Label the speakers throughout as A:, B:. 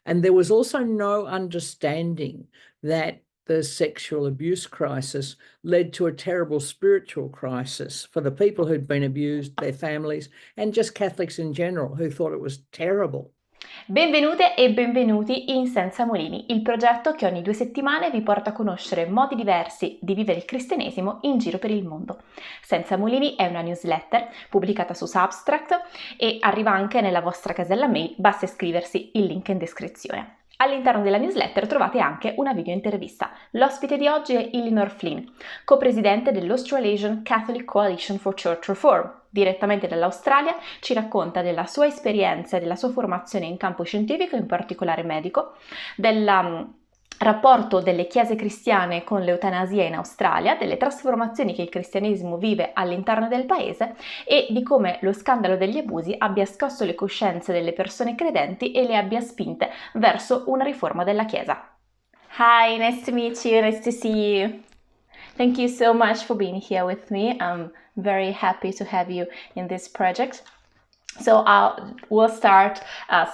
A: And there was also no understanding that the sexual abuse crisis led to a terrible spiritual crisis for the people who'd been abused, their families, and just Catholics in general who thought it was terrible.
B: Benvenute e benvenuti in Senza mulini, il progetto che ogni 2 settimane vi porta a conoscere modi diversi di vivere il cristianesimo in giro per il mondo. Senza mulini è una newsletter pubblicata su Substack e arriva anche nella vostra casella mail, basta iscriversi, il link è in descrizione. All'interno della newsletter trovate anche una videointervista. L'ospite di oggi è Eleanor Flynn, copresidente dell'Australasian Catholic Coalition for Church Reform. Direttamente dall'Australia ci racconta della sua esperienza e della sua formazione in campo scientifico, in particolare medico, del rapporto delle chiese cristiane con l'eutanasia in Australia, delle trasformazioni che il cristianesimo vive all'interno del paese e di come lo scandalo degli abusi abbia scosso le coscienze delle persone credenti e le abbia spinte verso una riforma della Chiesa. Hi, nice to meet you, nice to see you. Thank you so much for being here with me. I'm very happy to have you in this project. So we'll start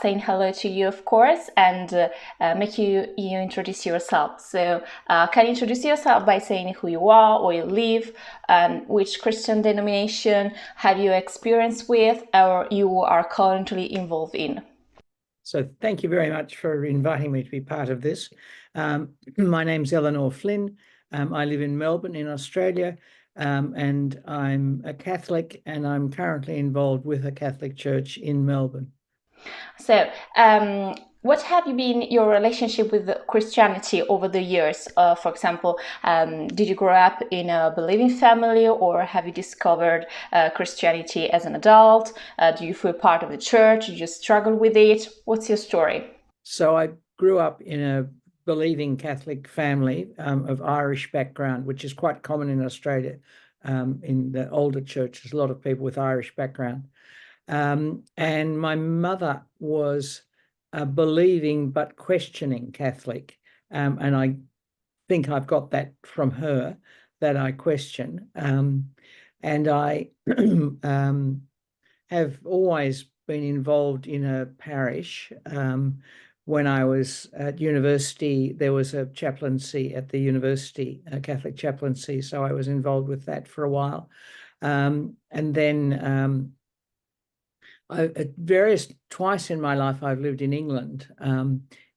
B: saying hello to you, of course, and make you introduce yourself. So can you introduce yourself by saying who you are, where you live, which Christian denomination have you experienced with, or you are currently involved in?
A: So thank you very much for inviting me to be part of this. My name's Eleanor Flynn. I live in Melbourne in Australia. And I'm a Catholic, and I'm currently involved with a Catholic church in Melbourne.
B: So, what have you been your relationship with Christianity over the years? For example, did you grow up in a believing family, or have you discovered Christianity as an adult? Do you feel part of the church? Do you struggle with it? What's your story?
A: So I grew up in a believing Catholic family of Irish background, which is quite common in Australia. In the older churches, a lot of people with Irish background. And my mother was a believing but questioning Catholic. And I think I've got that from her, that I question. And I have always been involved in a parish. When I was at university, there was a chaplaincy at the university, a Catholic chaplaincy, so I was involved with that for a while. And then twice in my life, I've lived in England,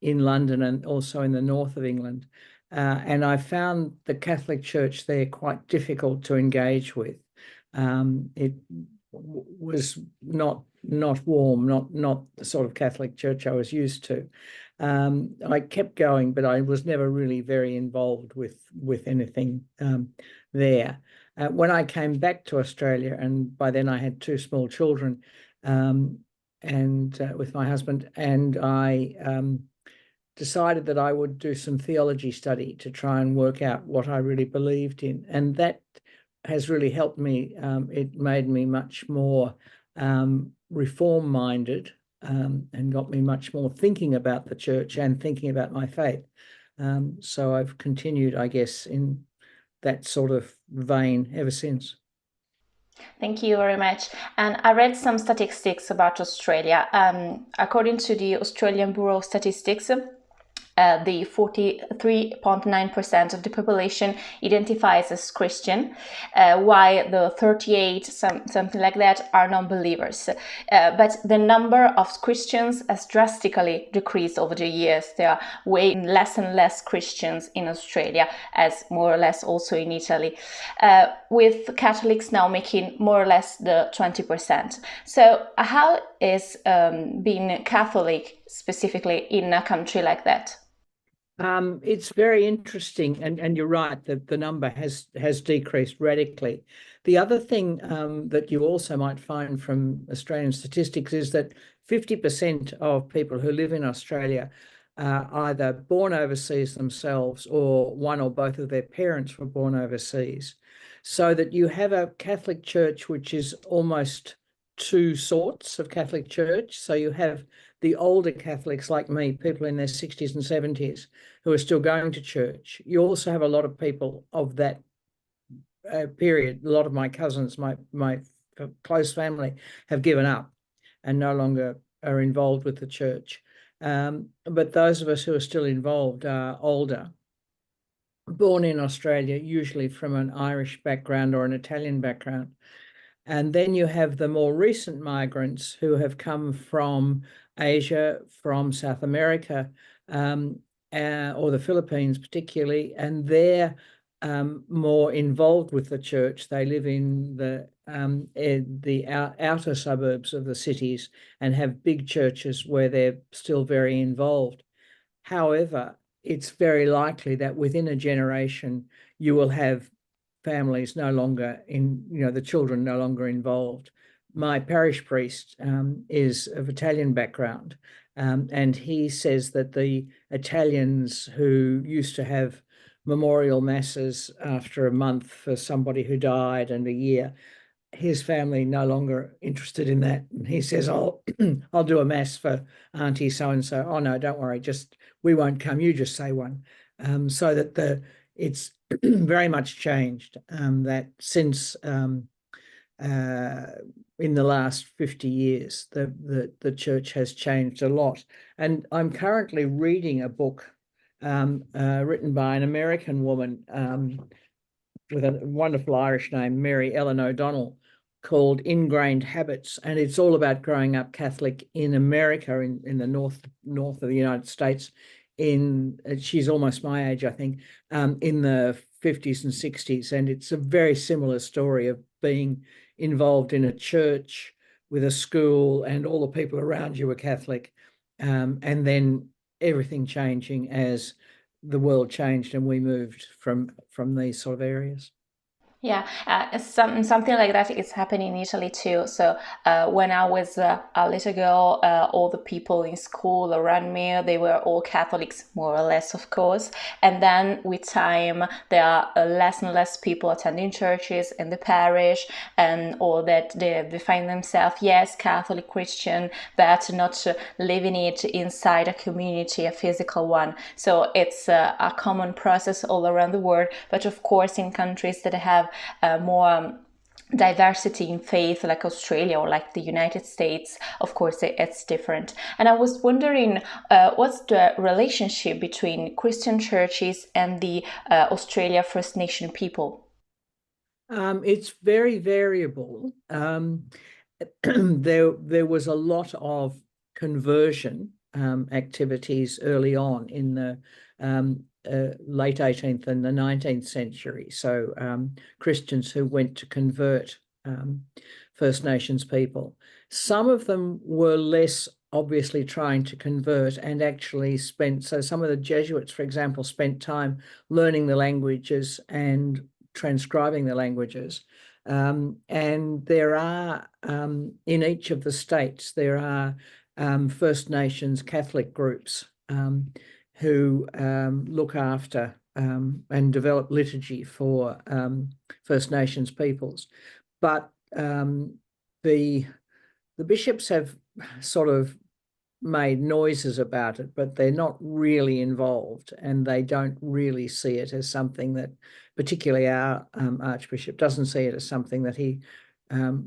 A: in London and also in the north of England. And I found the Catholic Church there quite difficult to engage with. It was not warm, not the sort of Catholic church I was used to. I kept going, but I was never really very involved with anything there. When I came back to Australia, and by then I had 2 small children, and with my husband, and I decided that I would do some theology study to try and work out what I really believed in, and that has really helped me. It made me much more reform-minded and got me much more thinking about the church and thinking about my faith. So I've continued, I guess, in that sort of vein ever since.
B: Thank you very much. And I read some statistics about Australia. According to the Australian Bureau of Statistics, the 43.9% of the population identifies as Christian, while the 38, something like that, are non-believers. But the number of Christians has drastically decreased over the years. There are way less and less Christians in Australia, as more or less also in Italy, with Catholics now making more or less the 20%. So how is being Catholic specifically in a country like that?
A: It's very interesting, and you're right that the number has decreased radically. The other thing that you also might find from Australian statistics is that 50% of people who live in Australia are either born overseas themselves, or one or both of their parents were born overseas. So that you have a Catholic Church which is almost 2 sorts of Catholic Church. So you have the older Catholics like me, people in their 60s and 70s, who are still going to church. You also have a lot of people of that period. A lot of my cousins, my close family, have given up and no longer are involved with the church. But those of us who are still involved are older, born in Australia, usually from an Irish background or an Italian background. And then you have the more recent migrants who have come from Asia, from South America, or the Philippines particularly, and they're more involved with the church. They live in the outer suburbs of the cities and have big churches where they're still very involved. However, it's very likely that within a generation you will have families no longer the children no longer involved. My parish priest is of Italian background, and he says that the Italians who used to have memorial masses after a month for somebody who died and a year, his family no longer interested in that. And he says, I'll do a mass for Auntie so-and-so. Oh no, don't worry, we won't come, you just say one. So that it's very much changed, that since in the last 50 years, the church has changed a lot. And I'm currently reading a book written by an American woman with a wonderful Irish name, Mary Ellen O'Donnell, called Ingrained Habits. And it's all about growing up Catholic in America, in the north of the United States. She's almost my age, I think, in the 50s and 60s. And it's a very similar story of being involved in a church with a school and all the people around you are Catholic. And then everything changing as the world changed and we moved from these sort of areas.
B: Yeah, something like that is happening in Italy too. So when I was a little girl, all the people in school around me, they were all Catholics, more or less, of course. And then with time, there are less and less people attending churches in the parish, or that they find themselves, yes, Catholic, Christian, but not living it inside a community, a physical one. So it's a common process all around the world. But of course, in countries that have more diversity in faith, like Australia or like the United States, of course it's different. And I was wondering, what's the relationship between Christian churches and the Australia First Nation people?
A: It's very variable. There was a lot of conversion activities early on in the late 18th and the 19th century. So Christians who went to convert First Nations people. Some of them were less obviously trying to convert and actually so some of the Jesuits, for example, spent time learning the languages and transcribing the languages. And there are, in each of the states, there are First Nations Catholic groups who look after and develop liturgy for First Nations peoples. But the bishops have sort of made noises about it, but they're not really involved, and they don't really see it as something that, particularly our Archbishop, doesn't see it as something that he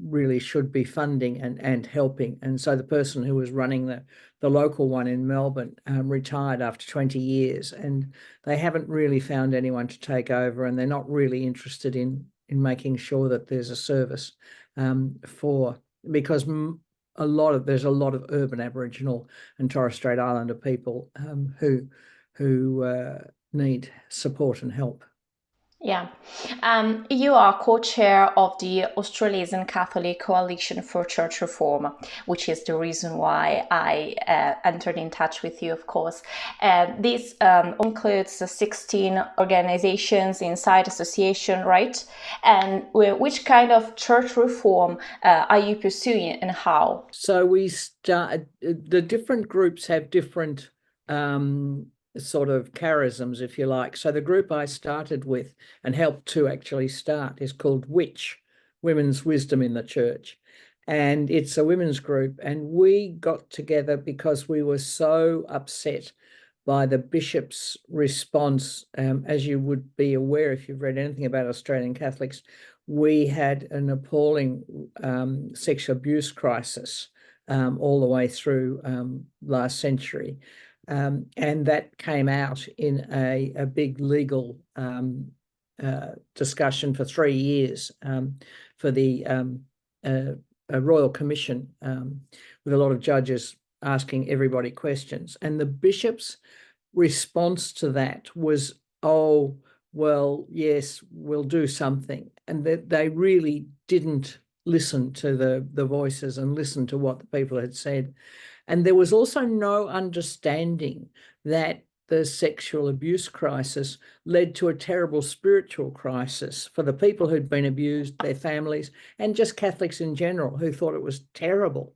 A: really should be funding and helping. And so the person who was running the local one in Melbourne retired after 20 years, and they haven't really found anyone to take over, and they're not really interested in making sure that there's a service because there's a lot of urban Aboriginal and Torres Strait Islander people who need support and help.
B: Yeah. You are co-chair of the Australasian Catholic Coalition for Church Reform, which is the reason why I entered in touch with you, of course. This includes 16 organizations inside association, right? And which kind of church reform are you pursuing and how?
A: So the different groups have different sort of charisms, if you like. So the group I started with and helped to actually start is called Which, Women's Wisdom in the Church. And it's a women's group. And we got together because we were so upset by the bishop's response. As you would be aware if you've read anything about Australian Catholics, we had an appalling sexual abuse crisis all the way through last century. And that came out in a big legal discussion for 3 years for the a Royal Commission with a lot of judges asking everybody questions. And the bishop's response to that was, oh, well, yes, we'll do something. And that they really didn't listen to the voices and listen to what the people had said. And there was also no understanding that the sexual abuse crisis led to a terrible spiritual crisis for the people who'd been abused, their families, and just Catholics in general who thought it was terrible.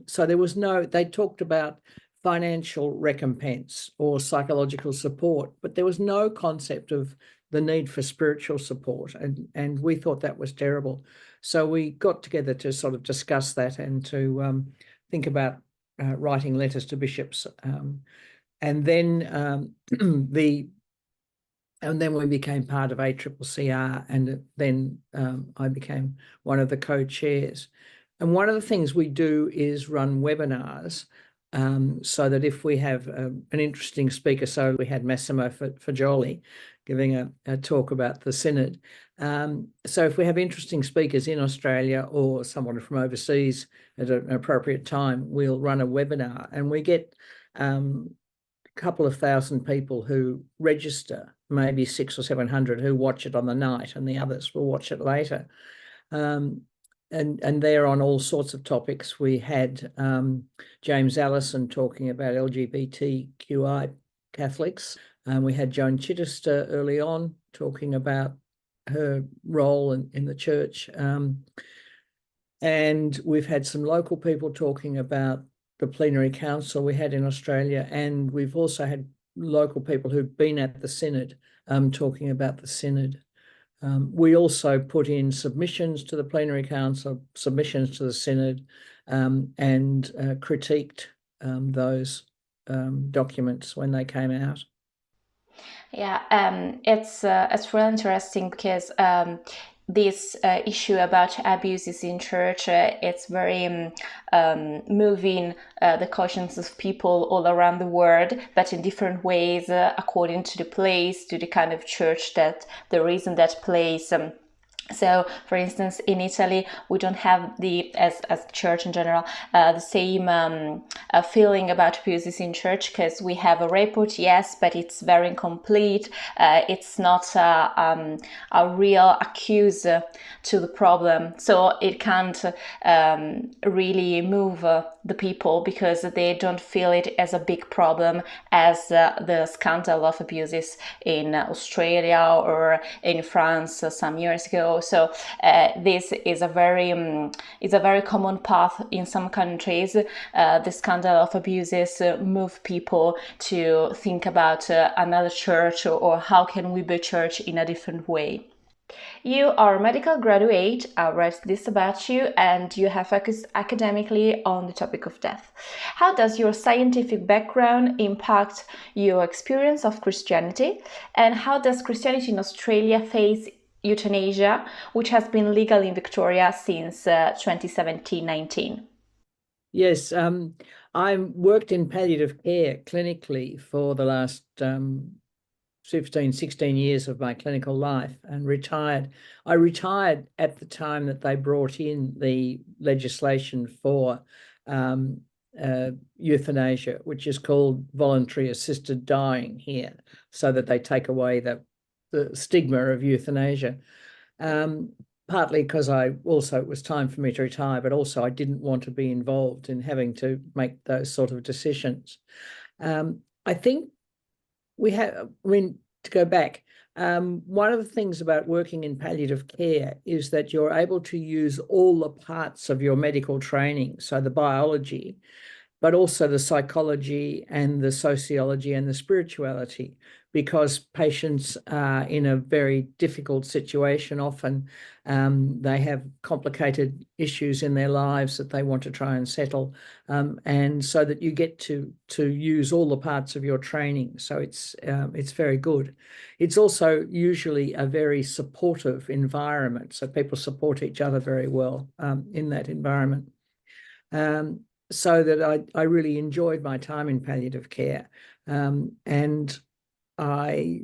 A: So there was no, they talked about financial recompense or psychological support, but there was no concept of the need for spiritual support. And we thought that was terrible. So we got together to sort of discuss that and to think about writing letters to bishops. And then we became part of ACCCR, and then I became one of the co-chairs. And one of the things we do is run webinars so that if we have an interesting speaker, so we had Massimo Fagioli giving a talk about the Synod. So if we have interesting speakers in Australia or someone from overseas at an appropriate time, we'll run a webinar, and we get couple of thousand people who register, maybe 600 or 700 who watch it on the night, and the others will watch it later. And they're on all sorts of topics. We had James Allison talking about LGBTQI Catholics. We had Joan Chittister early on talking about her role in the church. And we've had some local people talking about the plenary council we had in Australia, and we've also had local people who've been at the Synod talking about the Synod. We also put in submissions to the plenary council, submissions to the Synod, and critiqued those documents when they came out.
B: Yeah, it's really interesting because this issue about abuses in church, it's very moving the conscience of people all around the world, but in different ways according to the place, to the kind of church that there is in that place. So, for instance, in Italy, we don't have as church in general, the same feeling about abuses in church, because we have a report, yes, but it's very incomplete. It's not a real accuse to the problem. So it can't really move the people, because they don't feel it as a big problem as the scandal of abuses in Australia or in France some years ago. So this is a very common path in some countries. The scandal of abuses move people to think about another church, or how can we be church in a different way. You are a medical graduate, I read this about you, and you have focused academically on the topic of death. How does your scientific background impact your experience of Christianity? And how does Christianity in Australia face euthanasia, which has been legal in Victoria since 2017-19?
A: Yes, I worked in palliative care clinically for the last 15, 16 years of my clinical life, and retired. I retired at the time that they brought in the legislation for euthanasia, which is called voluntary assisted dying here, so that they take away the stigma of euthanasia. Partly because it was time for me to retire, but also I didn't want to be involved in having to make those sort of decisions. I think to go back, one of the things about working in palliative care is that you're able to use all the parts of your medical training, so the biology, but also the psychology and the sociology and the spirituality, because patients are in a very difficult situation often. They have complicated issues in their lives that they want to try and settle, and so that you get to use all the parts of your training. So it's very good. It's also usually a very supportive environment, so people support each other very well in that environment. so that I really enjoyed my time in palliative care. And I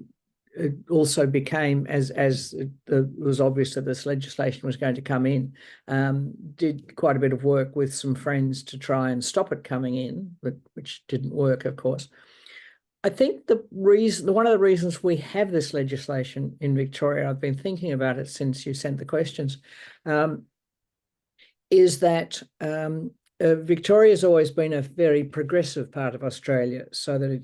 A: also became, as it was obvious that this legislation was going to come in, did quite a bit of work with some friends to try and stop it coming in, which didn't work, of course. I think one of the reasons we have this legislation in Victoria, I've been thinking about it since you sent the questions, is that Victoria's always been a very progressive part of Australia, so that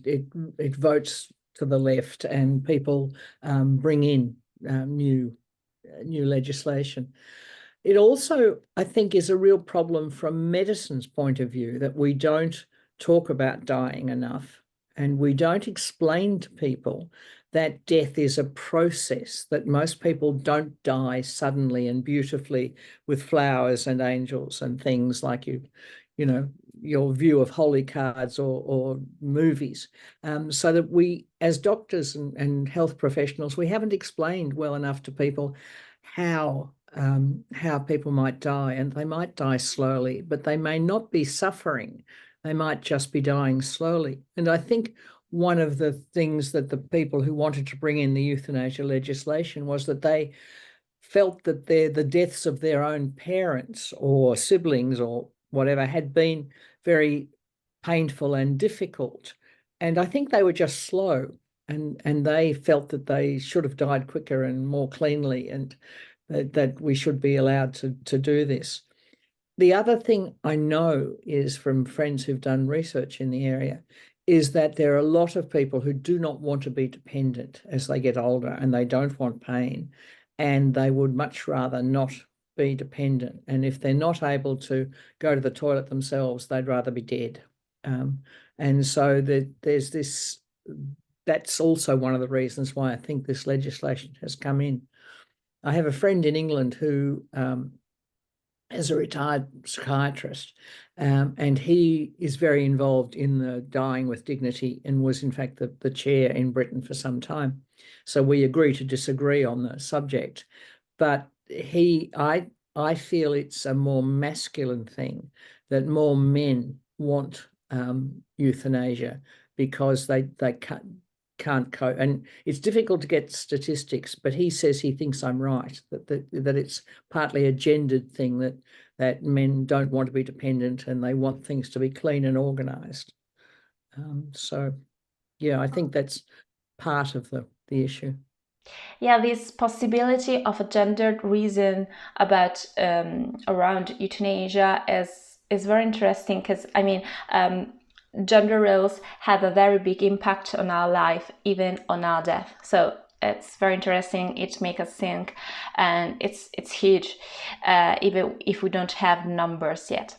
A: it votes to the left, and people bring in new legislation. It also, I think, is a real problem from medicine's point of view, that we don't talk about dying enough, and we don't explain to people that death is a process, that most people don't die suddenly and beautifully with flowers and angels and things like your view of holy cards or movies. So that we, as doctors and health professionals, we haven't explained well enough to people how people might die, and they might die slowly, but they may not be suffering. They might just be dying slowly. And I think one of the things that the people who wanted to bring in the euthanasia legislation was that they felt that the deaths of their own parents or siblings or whatever had been very painful and difficult. And I think they were just slow, and they felt that they should have died quicker and more cleanly, and that we should be allowed to do this. The other thing I know is from friends who've done research in the area is that there are a lot of people who do not want to be dependent as they get older, and they don't want pain, and they would much rather not be dependent. And if they're not able to go to the toilet themselves, they'd rather be dead. And so there's this, that's also one of the reasons why I think this legislation has come in. I have a friend in England who is a retired psychiatrist, and he is very involved in the dying with dignity, and was in fact the chair in Britain for some time. So we agree to disagree on the subject, but I feel it's a more masculine thing, that more men want euthanasia because they can't cope. And it's difficult to get statistics, but he says he thinks I'm right, that it's partly a gendered thing, that men don't want to be dependent and they want things to be clean and organised. So, yeah, I think that's part of the issue.
B: Yeah, this possibility of a gendered reason about around euthanasia is very interesting, because I mean, gender roles have a very big impact on our life, even on our death. So it's very interesting. It makes us think, and it's huge, even if we don't have numbers yet.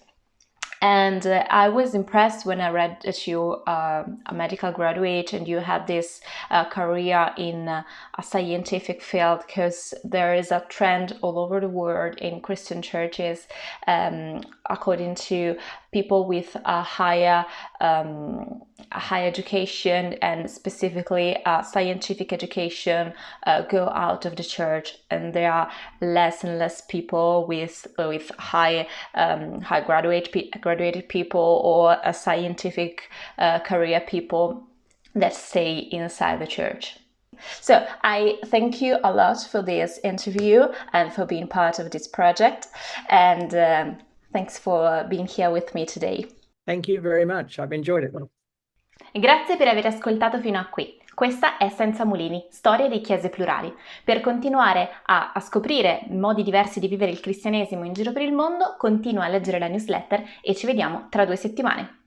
B: And I was impressed when I read that you are a medical graduate and you had this career in a scientific field, because there is a trend all over the world in Christian churches, according to people with a higher education, and specifically scientific education, go out of the church, and there are less and less people with high graduated people or a scientific career people that stay inside the church. So I thank you a lot for this interview and for being part of this project, and thanks for being here with me today.
A: Thank you very much. I've enjoyed it.
B: Grazie per aver ascoltato fino a qui. Questa è Senza mulini, storie di chiese plurali. Per continuare a scoprire modi diversi di vivere il cristianesimo in giro per il mondo, continua a leggere la newsletter e ci vediamo tra 2 settimane.